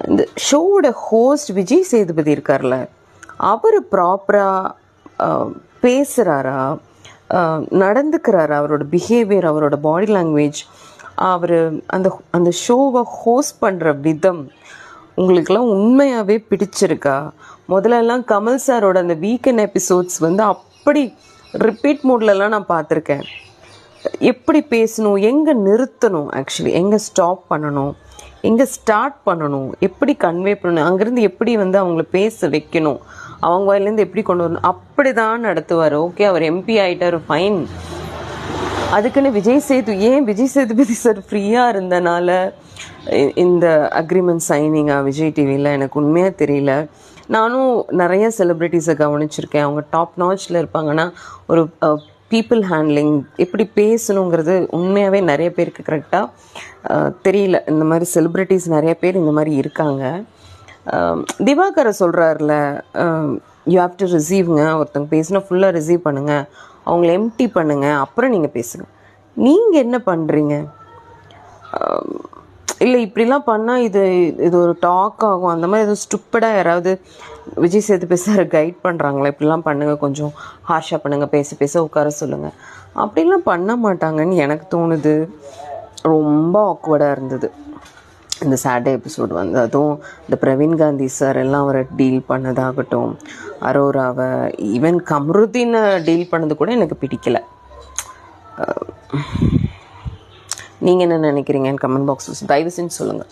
இந்த ஷோவோட ஹோஸ்ட் விஜய் சேதுபதி இருக்கார்ல, அவர் ப்ராப்பராக பேசுகிறாரா, நடந்துக்கிறாரா, அவரோட பிஹேவியர், அவரோட பாடி லாங்குவேஜ், அவர் அந்த அந்த ஷோவை ஹோஸ்ட் பண்ணுற விதம் உங்களுக்கெல்லாம் உண்மையாகவே பிடிச்சிருக்கா? முதல்லலாம் கமல் சாரோட அந்த வீக்கெண்ட் எபிசோட்ஸ் வந்து அப்படி ரிப்பீட் மோட்லலாம் நான் பார்த்துருக்கேன். எப்படி பேசணும், எங்கே நிறுத்தணும், ஆக்சுவலி எங்கே ஸ்டாப் பண்ணணும், எங்கே ஸ்டார்ட் பண்ணணும், எப்படி கன்வே பண்ணணும், அங்கேருந்து எப்படி வந்து அவங்கள பேச வைக்கணும், அவங்க வாயிலேருந்து எப்படி கொண்டு வரணும், அப்படி தான் நடத்துவார். ஓகே, அவர் எம்பி ஆகிட்டார், ஃபைன். அதுக்குன்னு விஜய் சேதுபதி சார் ஃப்ரீயாக இருந்தனால இந்த அக்ரிமெண்ட் சைனிங்காக விஜய் டிவியில் எனக்கு உண்மையாக தெரியல. நானும் நிறைய செலிப்ரிட்டிஸை கவனிச்சிருக்கேன். அவங்க டாப் நாச்சில் இருப்பாங்கன்னா ஒரு பீப்புள் ஹேண்ட்லிங் எப்படி பேசணுங்கிறது உண்மையாகவே நிறைய பேருக்கு கரெக்டாக தெரியல. இந்த மாதிரி செலிப்ரிட்டிஸ் நிறைய பேர் இந்த மாதிரி இருக்காங்க. திவாகரை சொல்கிறாருல, யூ ஹாவ் டு ரிசீவ்ங்க, ஒருத்தங்க பேசினா ஃபுல்லாக ரிசீவ் பண்ணுங்கள், அவங்கள எம்டி பண்ணுங்கள், அப்புறம் நீங்கள் பேசுங்க. நீங்கள் என்ன பண்ணுறீங்க? இல்லை இப்படிலாம் பண்ணால் இது ஒரு டாக் ஆகும், அந்த மாதிரி எதுவும் ஸ்டூப்பிடாக யாராவது விஜய் சேதுபதி சார் கைட் பண்ணுறாங்களா, இப்படிலாம் பண்ணுங்கள், கொஞ்சம் ஹார்ஷாக பண்ணுங்கள், பேச உட்கார சொல்லுங்கள், அப்படிலாம் பண்ண மாட்டாங்கன்னு எனக்கு தோணுது. ரொம்ப ஆக்வர்டாக இருந்தது இந்த சாட்டர்டே எபிசோடு வந்து. அதுவும் இந்த பிரவீன் காந்தி சார் எல்லாம் அவரை டீல் பண்ணதாகட்டும், அரோராவை, ஈவன் கம்ருதீனை டீல் பண்ணது கூட எனக்கு பிடிக்கல. நீங்கள் என்ன நினைக்கிறீங்கன்னு கமெண்ட் பாக்ஸில் தயவு செஞ்சு சொல்லுங்கள்.